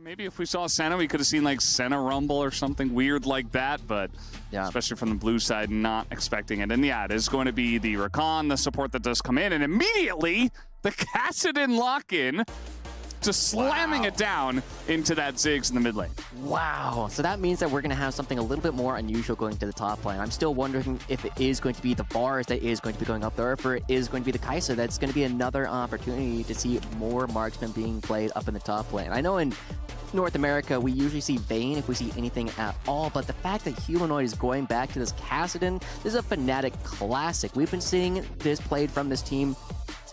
Maybe if we saw Senna, we could have seen like Senna Rumble or something weird like that, but yeah, especially from the blue side, not expecting it. And yeah, it is going to be the Rakan, the support that does come in, and immediately the Kassadin lock-in, just slamming it down into that Ziggs in the mid lane. Wow. So that means that we're going to have something a little bit more unusual going to the top lane. I'm still wondering if it is going to be the Bars that is going to be going up there, or if it is going to be the Kai'Sa. That's going to be another opportunity to see more marksmen being played up in the top lane. I know in North America, we usually see Vayne if we see anything at all, but the fact that Humanoid is going back to this Kassadin, this is a Fnatic classic. We've been seeing this played from this team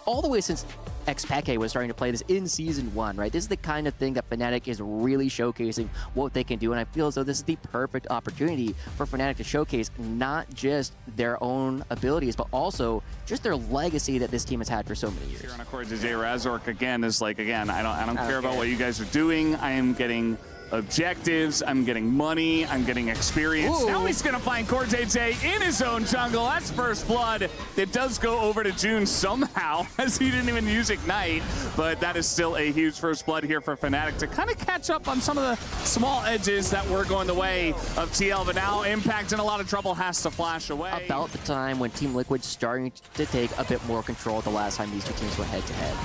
all the way since Xpeke was starting to play this in Season 1, right? This is the kind of thing that Fnatic is really showcasing what they can do, and I feel as though this is the perfect opportunity for Fnatic to showcase not just their own abilities, but also just their legacy that this team has had for so many years. Here on a court, Jay Razork again is like, again, I don't care about what you guys are doing. I am getting objectives, I'm getting money, I'm getting experience. Ooh. Now he's gonna find QUARTERFINALS in his own jungle. That's first blood. It does go over to June somehow, as he didn't even use Ignite, but that is still a huge first blood here for Fnatic to kind of catch up on some of the small edges that were going the way of TL, but now Impact in a lot of trouble, has to flash away. About the time when Team Liquid's starting to take a bit more control the last time these two teams went head-to-head.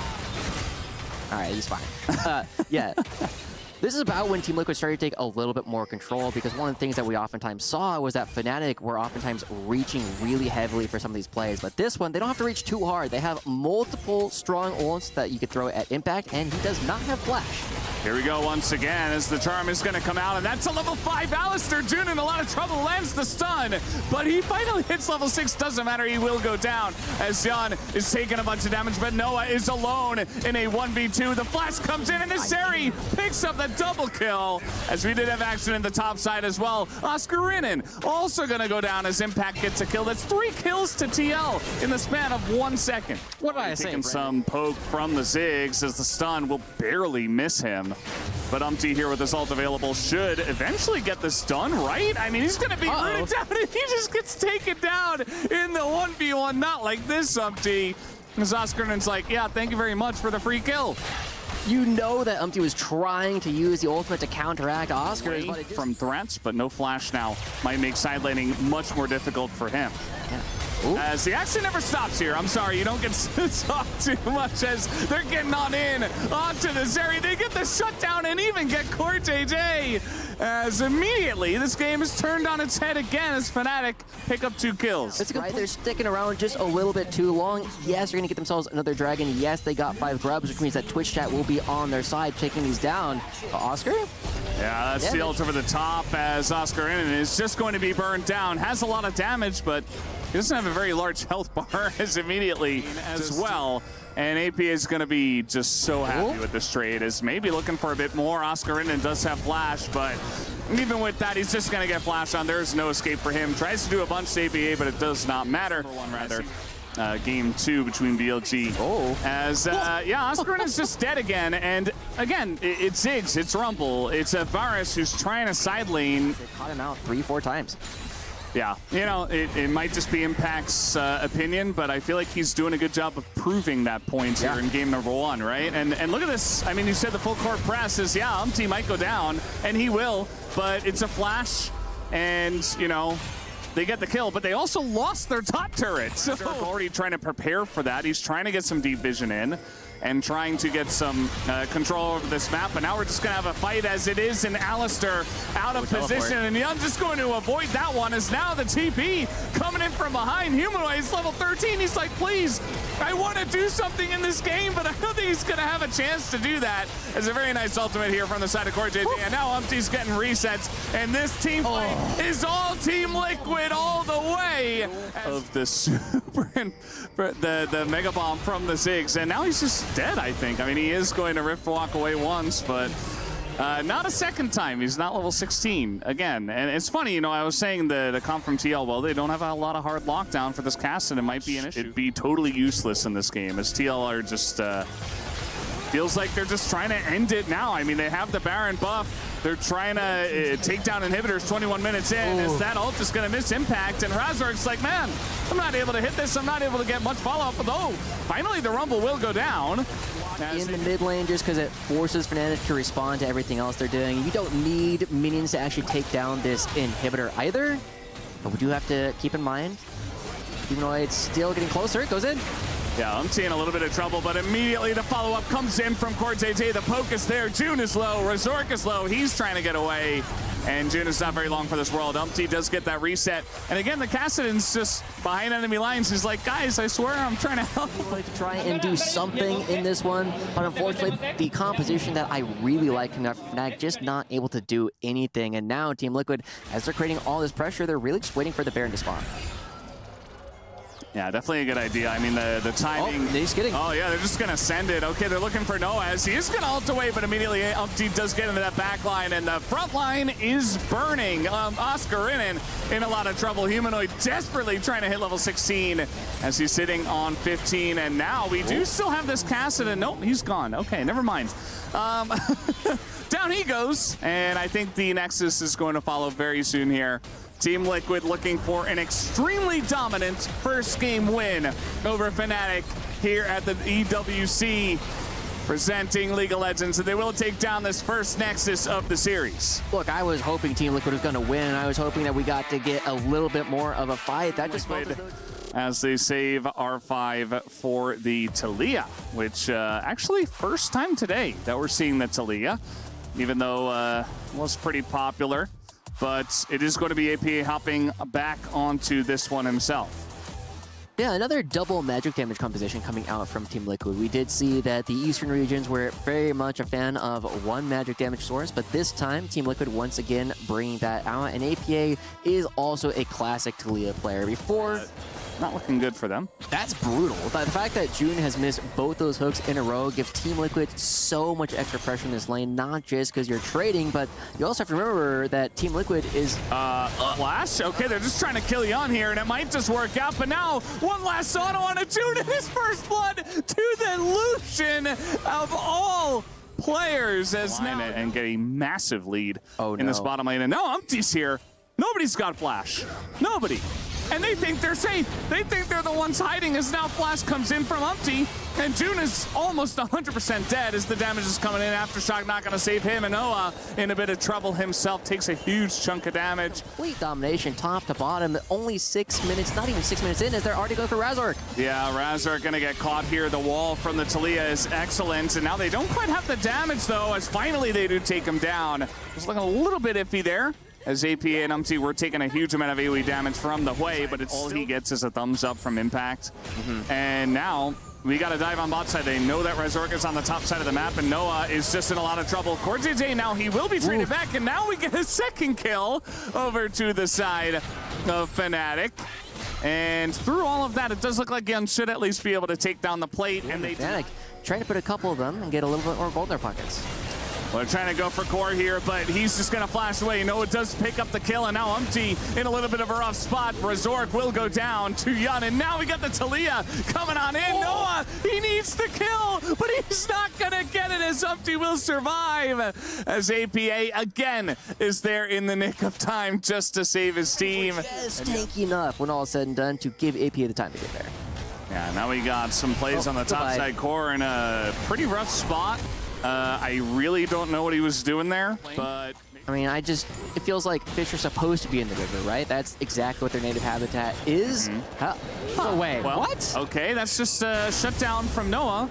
All right, he's fine. Yeah. This is about when Team Liquid started to take a little bit more control, because one of the things that we oftentimes saw was that Fnatic were oftentimes reaching really heavily for some of these plays. But this one, they don't have to reach too hard. They have multiple strong ults that you could throw at Impact, and he does not have flash. Here we go once again as the charm is going to come out, and that's a level 5 Alistair. June in a lot of trouble, lands the stun, but he finally hits level 6. Doesn't matter, he will go down as Jan is taking a bunch of damage, but Noah is alone in a 1v2. The flash comes in, and Azeri picks up the double kill, as we did have action in the top side as well. Oscar Rinnan also going to go down as Impact gets a kill. That's 3 kills to TL in the span of 1 second. What did I say? Taking some poke from the Ziggs as the stun will barely miss him. But Umpty here with his ult available should eventually get this done, right? I mean, he's going to be rooted down, and he just gets taken down in the 1v1. Not like this, Umpty. Because Oscar Rinnan's like, yeah, thank you very much for the free kill. You know that Umpty was trying to use the ultimate to counteract Oscar. From threats, but no flash now might make side laning much more difficult for him. Yeah. As the action never stops here. I'm sorry, you don't get to talk too much as they're getting on in onto the Zeri. They get the shutdown and even get QUARTERFINALS, as immediately this game is turned on its head again as Fnatic pick up 2 kills. It's right, they're sticking around just a little bit too long. Yes, they're going to get themselves another dragon. Yes, they got 5 grubs, which means that Twitch chat will be on their side, taking these down. Oscar? Yeah, that's the ult over the top as Oscar Rinnan is just going to be burned down. Has a lot of damage, but he doesn't have a very large health bar as immediately as well. And AP is going to be just so happy with this trade, is maybe looking for a bit more. Oscar Rinnan does have flash, but even with that, he's just going to get flash on. There's no escape for him. Tries to do a bunch to APA, but it does not matter. Game 2 between BLG. As, yeah, Oscar Rinnan's just dead again. And again, it's Ziggs, it's Rumble, it's a Varus who's trying to side lane. They caught him out 3-4 times. Yeah, you know, it might just be Impact's opinion, but I feel like he's doing a good job of proving that point here in game number 1, right? And look at this. I mean, you said the full court press is, yeah, Umpty might go down, and he will, but it's a flash, and, you know, they get the kill, but they also lost their top turret. So already trying to prepare for that. He's trying to get some deep vision in and trying to get some control over this map. But now we're just going to have a fight as it is, and Alistair out of position. And Young just going to avoid that one, as now the TP coming in from behind. Humanoid is level 13. He's like, please, I want to do something in this game, but I don't think he's going to have a chance to do that. It's a very nice ultimate here from the side of QUARTERFINALS. And now Umpty's getting resets. And this team fight is all Team Liquid all the way. Of the super, the Mega Bomb from the Ziggs. And now he's just dead, I think. I mean, he is going to Rift Walk away once, but not a second time. He's not level 16 again. And it's funny, you know, I was saying the comp from TL, well, they don't have a lot of hard lockdown for this cast, and it might be an issue. It'd be totally useless in this game, as TL are just, feels like they're just trying to end it now. I mean, they have the Baron buff. They're trying to take down inhibitors 21 minutes in. As that ult is going to miss Impact, and Razork's like, man, I'm not able to hit this. I'm not able to get much follow-up. Although, finally the Rumble will go down. in the mid lane just because it forces FNATIC to respond to everything else they're doing. You don't need minions to actually take down this inhibitor either, but we do have to keep in mind, even though it's still getting closer, it goes in. Yeah, I'm seeing a little bit of trouble, but immediately the follow-up comes in from QUARTERFINALS. The poke is there. June is low. Razork is low. He's trying to get away. And June is not very long for this world. Umpty does get that reset. And again, the Kassadin's just behind enemy lines. He's like, guys, I swear I'm trying to help. I'd like to try and do something in this one, but unfortunately, the composition that I really like coming out from FNATIC just not able to do anything. And now Team Liquid, as they're creating all this pressure, they're really just waiting for the Baron to spawn. Yeah, definitely a good idea. I mean, the timing. Oh, he's getting. Oh, yeah, they're just going to send it. Okay, they're looking for Noah as he is going to ult away, but immediately Umpty does get into that back line, and the front line is burning. Oscar in a lot of trouble. Humanoid desperately trying to hit level 16 as he's sitting on 15, and now we do still have this Kassadin. Nope, he's gone. Okay, never mind. Down he goes, and I think the Nexus is going to follow very soon here. Team Liquid looking for an extremely dominant first game win over FNATIC here at the EWC, presenting League of Legends, and they will take down this first Nexus of the series. Look, I was hoping Team Liquid was going to win. I was hoping that we got to get a little bit more of a fight. That just felt as they save R5 for the Taliyah, which actually first time today that we're seeing the Taliyah, even though was pretty popular. But it is going to be APA hopping back onto this one himself. Yeah, another double magic damage composition coming out from Team Liquid. We did see that the Eastern regions were very much a fan of one magic damage source, but this time Team Liquid once again bringing that out. And APA is also a classic Taliyah player. Before, not looking good for them. That's brutal. The fact that June has missed both those hooks in a row gives Team Liquid so much extra pressure in this lane, not just because you're trading, but you also have to remember that Team Liquid is... Flash? Okay, they're just trying to kill Yun here, and it might just work out, but now one last auto on a June in his first blood to the Lucian of all players as now... And get a massive lead in this bottom lane. And now Umpty's here. Nobody's got Flash. Nobody. And they think they're safe. They think they're the ones hiding as now Flash comes in from Umpty. And June is almost 100% dead as the damage is coming in. Aftershock not going to save him. And Noah in a bit of trouble himself. Takes a huge chunk of damage. Complete domination top to bottom. Only 6 minutes, not even 6 minutes in, as they're already going for Razork. Yeah, Razork going to get caught here. The wall from the Taliyah is excellent. And now they don't quite have the damage, though, as finally they do take him down. Just looking a little bit iffy there, as APA and Umpty were taking a huge amount of AoE damage from the Hui, but it's all he gets is a thumbs up from Impact. And now we got to dive on bot side. They know that Razork is on the top side of the map, and Noah is just in a lot of trouble. QUARTERFINALS now he will be traded back, and now we get a second kill over to the side of FNATIC. And through all of that, it does look like Yun should at least be able to take down the plate. And they FNATIC trying to put a couple of them and get a little bit more gold in their pockets. Well, they're trying to go for Core here, but he's just going to flash away. Noah does pick up the kill, and now Umpty in a little bit of a rough spot. Razork will go down to Yun, and now we got the Taliyah coming on in. Noah, he needs the kill, but he's not going to get it as Umpty will survive. As APA, again, is there in the nick of time just to save his team. Just tanky enough when all is said and done to give APA the time to get there. Yeah, now we got some plays on the top side. Core in a pretty rough spot. I really don't know what he was doing there, but... I mean, it feels like fish are supposed to be in the river, right? That's exactly what their native habitat is. No way. Well, what? Okay, that's just a shutdown from Noah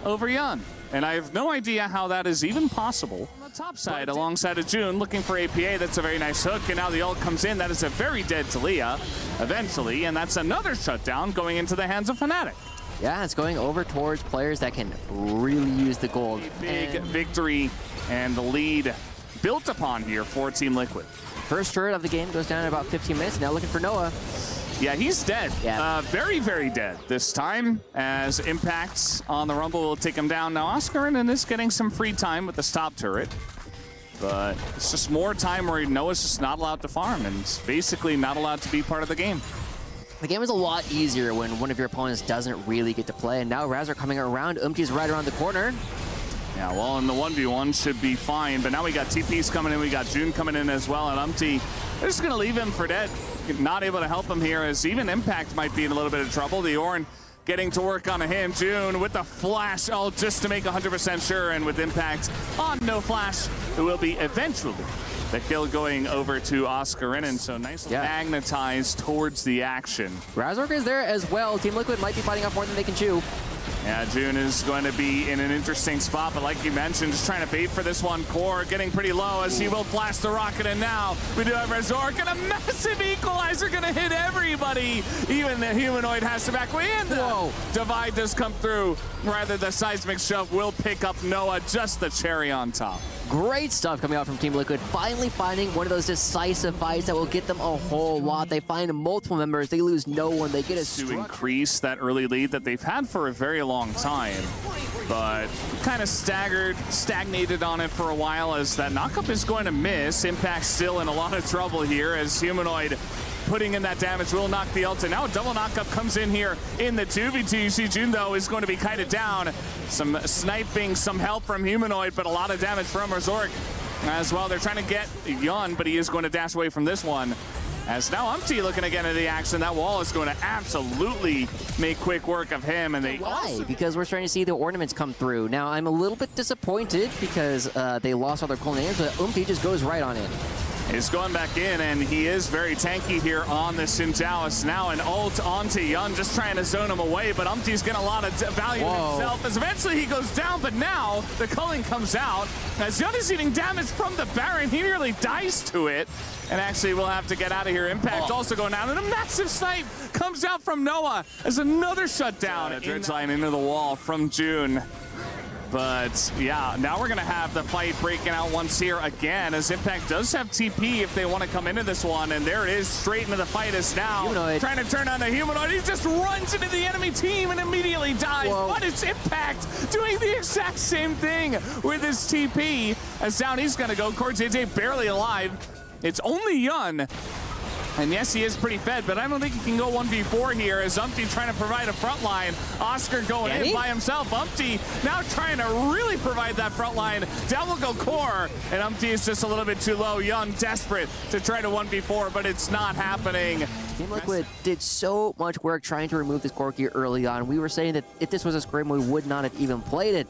over Yun. And I have no idea how that is even possible. On the top side, alongside of June, looking for APA. That's a very nice hook, and now the ult comes in. That is a very dead Taliyah, eventually, and that's another shutdown going into the hands of FNATIC. Yeah, it's going over towards players that can really use the gold. Big victory and the lead built upon here for Team Liquid. First turret of the game goes down in about 15 minutes. Now looking for Noah. Yeah, he's dead. Yeah. Very, very dead this time, as Impacts on the Rumble will take him down. Now Oscarin is getting some free time with the stop turret, but it's just more time where Noah's just not allowed to farm and basically not allowed to be part of the game. The game is a lot easier when one of your opponents doesn't really get to play, and now Razor coming around. Umpty's right around the corner. Yeah, well, in the 1v1 should be fine, but now we got TP's coming in, we got June coming in as well, and Umpty, they're just going to leave him for dead. Not able to help him here, as even Impact might be in a little bit of trouble. The Ornn getting to work on him. June with the flash, just to make 100% sure, and with impact on no flash, it will be eventually the kill going over to Oscarinen. So nice magnetized towards the action. Razork is there as well. Team Liquid might be fighting off more than they can chew. Yeah, June is going to be in an interesting spot, but like you mentioned, just trying to bait for this one. Core getting pretty low as he will flash the rocket, and now we do have Razork, and a massive equalizer going to hit everybody. Even the humanoid has to back away, and the divide does come through. Rather, the seismic shove will pick up Noah, just the cherry on top. Great stuff coming out from Team Liquid. Finally finding one of those decisive fights that will get them a whole lot. They find multiple members. They lose no one. They get a to increase that early lead that they've had for a very long time. But kind of stagnated on it for a while as that knockup is going to miss. Impact still in a lot of trouble here as Humanoid putting in that damage will knock the ult. And now a double knockup comes in here in the 2v2. You see June, though, is going to be kited down. Some sniping, some help from Humanoid, but a lot of damage from Razork as well. They're trying to get Yun, but he is going to dash away from this one. As now Umpty looking again at the action. That wall is going to absolutely make quick work of him. And they Why? Because we're starting to see the ornaments come through. Now, I'm a little bit disappointed because they lost all their cool names, but Umpty just goes right on in. He's going back in, and he is very tanky here on the Sintaoist. Now an ult onto Yun, just trying to zone him away, but Umpty's getting a lot of value in himself as eventually he goes down, but now the culling comes out. As Yun is eating damage from the Baron, he nearly dies to it, and actually will have to get out of here. Impact also going down, and a massive snipe comes out from Noah as another shutdown. A dredge line into the wall from June. But yeah, now we're going to have the fight breaking out once here again, as Impact does have TP if they want to come into this one. And there it is, straight into the fight is now. Humanoid. Trying to turn on the Humanoid. He just runs into the enemy team and immediately dies. But it's Impact doing the exact same thing with his TP. As down he's going to go. Core JJ barely alive. It's only Yun. And yes, he is pretty fed, but I don't think he can go 1v4 here as Umpty trying to provide a front line. Oscar going in by himself. Umpty now trying to really provide that front line. Down will go Core, and Umpty is just a little bit too low. Young desperate to try to 1v4, but it's not happening. Team Liquid did so much work trying to remove this Corki early on. We were saying that if this was a scrim, we would not have even played it.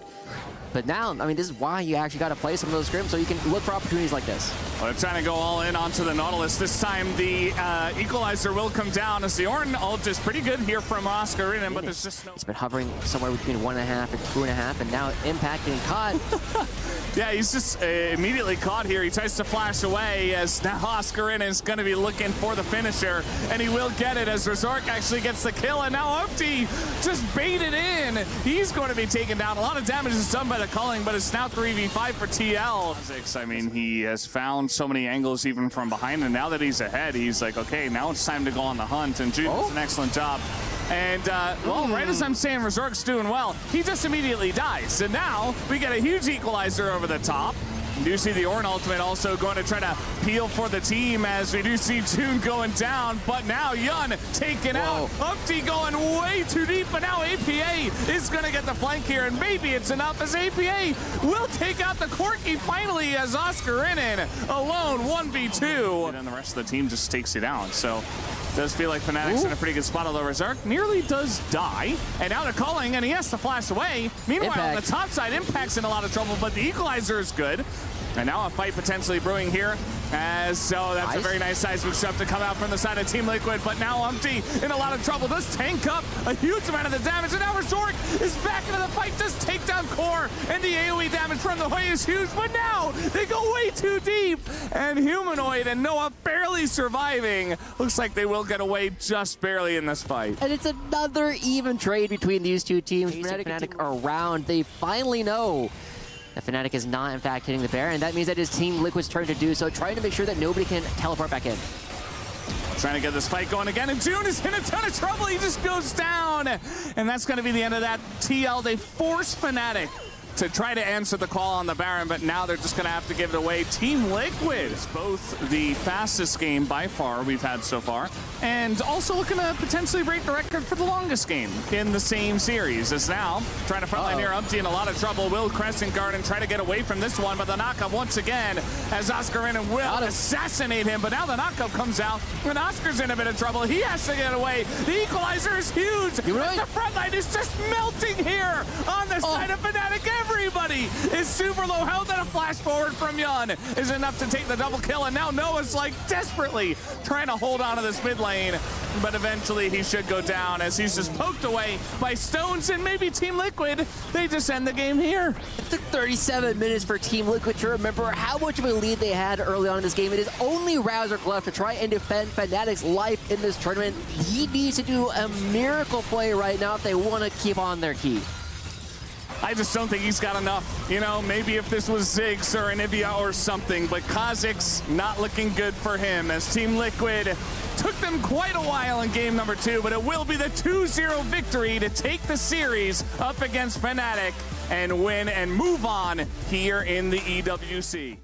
But now, I mean, this is why you actually got to play some of those scrims, so you can look for opportunities like this. Well, they're trying to go all in onto the Nautilus. This time, the equalizer will come down as the Ornn ult is pretty good here from Oscarinen, but there's just no... He's been hovering somewhere between 1.5 and 2.5, and now Impact getting caught. Yeah, he's just immediately caught here. He tries to flash away as now Oscarinen is going to be looking for the finisher, and he will get it as Razork actually gets the kill, and now Umpty just baited in. He's going to be taken down. A lot of damage is done by the culling, but it's now 3v5 for TL. I mean, he has found so many angles even from behind, and now that he's ahead, he's like, okay, now it's time to go on the hunt, and Jude does an excellent job. And, well, right as I'm saying Razork's doing well, he just immediately dies. And now we get a huge equalizer over the top. We do see the Ornn ultimate also going to try to peel for the team as we do see June going down, but now Yun taken out. Umpty going way too deep, but now APA is going to get the flank here, and maybe it's enough as APA will take out the Corki finally as Oscarinen alone 1v2. And the rest of the team just takes it down, so it does feel like FNATIC's in a pretty good spot, although Razork nearly does die. And now they're calling, and he has to flash away. Meanwhile, on the top side, Impact's in a lot of trouble, but the equalizer is good. And now a fight potentially brewing here. That's a very nice seismic shove to come out from the side of Team Liquid, but now Umpty in a lot of trouble. Does tank up a huge amount of the damage, and now Razork is back into the fight. Does take down Core, and the AoE damage from the Hoy is huge, but now they go way too deep, and Humanoid and Noah barely surviving. Looks like they will get away just barely in this fight. And it's another even trade between these two teams. FNATIC around. They finally know that FNATIC is not, in fact, hitting the Baron. That means that it's Team Liquid's turn to do so, trying to make sure that nobody can teleport back in. Trying to get this fight going again, and June is in a ton of trouble. He just goes down, and that's going to be the end of that TL. They force FNATIC to try to answer the call on the Baron, but now they're just going to have to give it away. Team Liquid is both the fastest game by far we've had so far, and also looking to potentially break the record for the longest game in the same series. As now, trying to frontline here, Umpty in a lot of trouble. Will Crescent Guard and try to get away from this one, but the knockup once again as Oscar in and will assassinate him, but now the knockup comes out, and Oscar's in a bit of trouble. He has to get away. The equalizer is huge. The front line is just melting here on the side of FNATIC. Everybody is super low health, and a flash forward from Yun is enough to take the double kill, and now Noah's like desperately trying to hold on to this mid lane, but eventually he should go down as he's just poked away by Stones, and maybe Team Liquid, they just end the game here. It took 37 minutes for Team Liquid to remember how much of a lead they had early on in this game. It is only Razork left to try and defend FNATIC's life in this tournament. He needs to do a miracle play right now if they want to keep on their key. I just don't think he's got enough. You know, maybe if this was Ziggs or Anivia or something, but Kha'Zix's not looking good for him as Team Liquid took them quite a while in game number 2, but it will be the 2-0 victory to take the series up against FNATIC and win and move on here in the EWC.